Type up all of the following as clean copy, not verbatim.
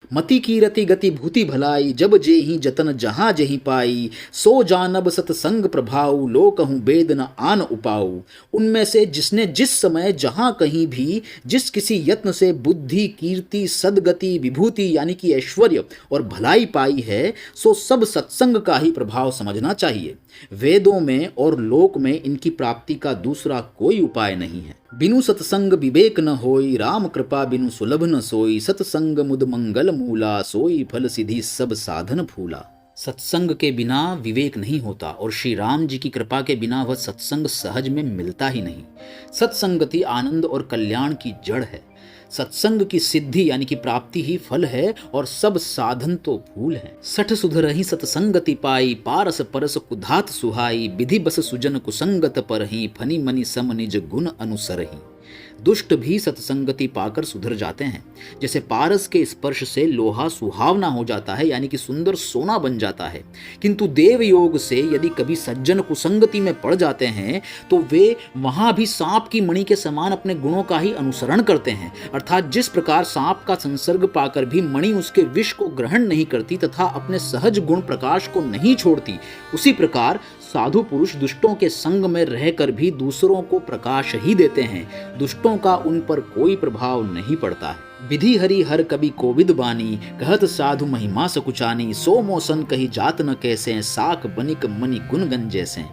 मति कीरति गति भूति भलाई, जब जेहि जतन जहाँ जेहि पाई, सो जानब सतसंग प्रभाऊ, लो कहूँ वेद न आन उपाऊ। उनमें से जिसने जिस समय जहाँ कहीं भी जिस किसी यत्न से बुद्धि कीर्ति सदगति विभूति यानी कि ऐश्वर्य और भलाई पाई है, सो सब सत्संग का ही प्रभाव समझना चाहिए। वेदों में और लोक में इनकी प्राप्ति का दूसरा कोई उपाय नहीं है। बिनु सत्संग विवेक न होई, राम कृपा बिनु सुलभ न सोई, सत्संग मुद मंगल मूला, सोई फल सिद्धि सब साधन फूला। सत्संग के बिना विवेक नहीं होता और श्री राम जी की कृपा के बिना वह सत्संग सहज में मिलता ही नहीं। सत्संगति आनंद और कल्याण की जड़ है। सत्संग की सिद्धि यानी कि प्राप्ति ही फल है और सब साधन तो फूल है। सठ सुधरहि सत्संगति पाई, पारस परस कुधात सुहाई, विधि बस सुजन कुसंगत परहि, फनी मनि सम निज गुण अनुसरहि। दुष्ट भी सत्संगति पाकर सुधर जाते हैं। जैसे पारस के स्पर्श से लोहा सुहावना हो जाता है यानी कि सुंदर सोना बन जाता है, किंतु देव योग से यदि कभी सज्जन कुसंगति में पड़ जाते हैं तो वे वहां भी सांप की मणि के समान अपने गुणों का ही अनुसरण करते हैं। अर्थात जिस प्रकार सांप का संसर्ग पाकर भी मणि उसके विष को ग्रहण नहीं करती तथा अपने सहज गुण प्रकाश को नहीं छोड़ती, उसी प्रकार साधु पुरुष दुष्टों के संग में रहकर भी दूसरों को प्रकाश ही देते हैं। दुष्टों का उन पर कोई प्रभाव नहीं पड़ता है। विधि हरि हर कवि कोविद बानी, कहत साधु महिमा सकुचानी, सो मोसन कही जात न कैसे, साक बनिक मनि गुण गन जैसे।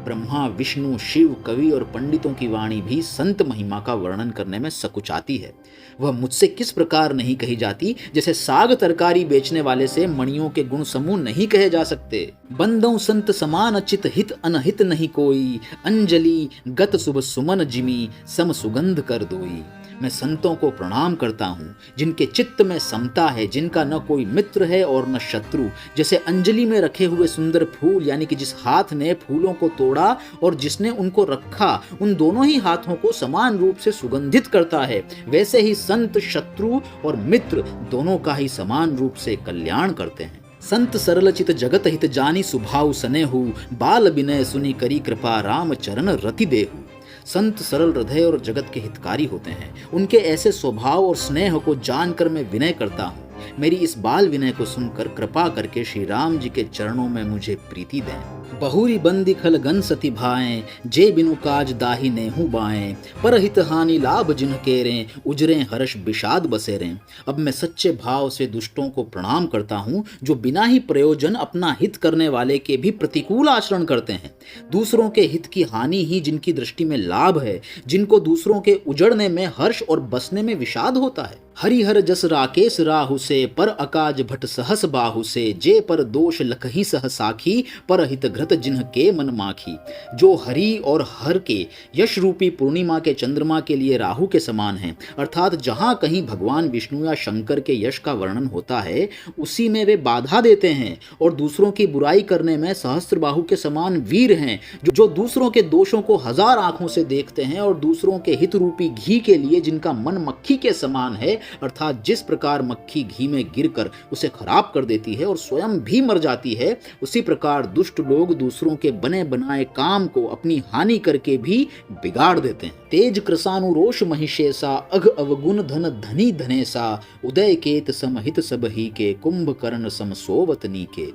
ब्रह्मा विष्णु शिव कवि और पंडितों की वाणी भी संत महिमा का वर्णन करने में सकुचाती है। वह मुझसे किस प्रकार नहीं कही जाती, जैसे साग तरकारी बेचने वाले से मणियों के गुण समूह नहीं कहे जा सकते। बंदों संत समान अचित हित अनहित नहीं कोई, अंजलि गत शुभ सुमन जिमी, सम सुगंध कर दोई। मैं संतों को प्रणाम करता हूँ जिनके चित्त में समता है, जिनका न कोई मित्र है और न शत्रु। जैसे अंजलि में रखे हुए सुंदर फूल यानी कि जिस हाथ ने फूलों को तोड़ा और जिसने उनको रखा, उन दोनों ही हाथों को समान रूप से सुगंधित करता है, वैसे ही संत शत्रु और मित्र दोनों का ही समान रूप से कल्याण करते हैं। संत सरल चित जगत हित जानी, सुभाव सनेहु, बाल विनय सुनी करी कृपा, राम चरण रति देहु। संत सरल हृदय और जगत के हितकारी होते हैं। उनके ऐसे स्वभाव और स्नेह को जानकर मैं विनय करता हूँ। मेरी इस बाल विनय को सुनकर कृपा करके श्री राम जी के चरणों में मुझे प्रीति दें। बहुरी बंदी खल गन सती भाएं, जे बिनु काज दाही नेहू बाएं, परहित हानि लाभ जिन्ह केरें, उजरे हर्ष विषाद बसेरें। अब मैं सच्चे भाव से दुष्टों को प्रणाम करता हूँ जो बिना ही प्रयोजन अपना हित करने वाले के भी प्रतिकूल आचरण करते हैं। दूसरों के हित की हानि ही जिनकी दृष्टि में लाभ है, जिनको दूसरों के उजड़ने में हर्ष और बसने में विषाद होता है। हरिहर जस राकेश राहु से, पर अकाज भट सहस बाहु से, जे पर दोष लखही सह साखी, पर हित घृत जिन्ह के मन माखी। जो हरि और हर के यश रूपी पूर्णिमा के चंद्रमा के लिए राहु के समान है, अर्थात जहाँ कहीं भगवान विष्णु या शंकर के यश का वर्णन होता है उसी में वे बाधा देते हैं, और दूसरों की बुराई करने में सहस्त्र बाहु के समान वीर हैं, जो दूसरों के दोषों को हजार आंखों से देखते हैं, और दूसरों के हित रूपी घी के लिए जिनका मन मक्खी के समान है, अर्थात जिस प्रकार मक्खी घी में गिरकर उसे खराब कर देती है और स्वयं भी मर जाती है, उसी प्रकार दुष्ट लोग दूसरों के बने बनाए काम को अपनी हानि करके भी बिगाड़ देते हैं। तेज कृसानु रोष महिषेसा, अघ अवगुण धन धनी धनेसा, उदय केत समहित सब ही के, कुंभ कर्ण सम सोवतनी के।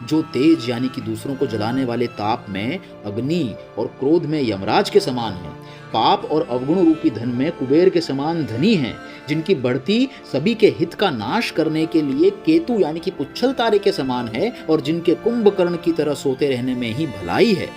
जो तेज यानी कि दूसरों को जलाने वाले ताप में अग्नि और क्रोध में यमराज के समान है, पाप और अवगुण रूपी धन में कुबेर के समान धनी हैं, जिनकी बढ़ती सभी के हित का नाश करने के लिए केतु यानी कि पुच्छल तारे के समान है, और जिनके कुंभकर्ण की तरह सोते रहने में ही भलाई है।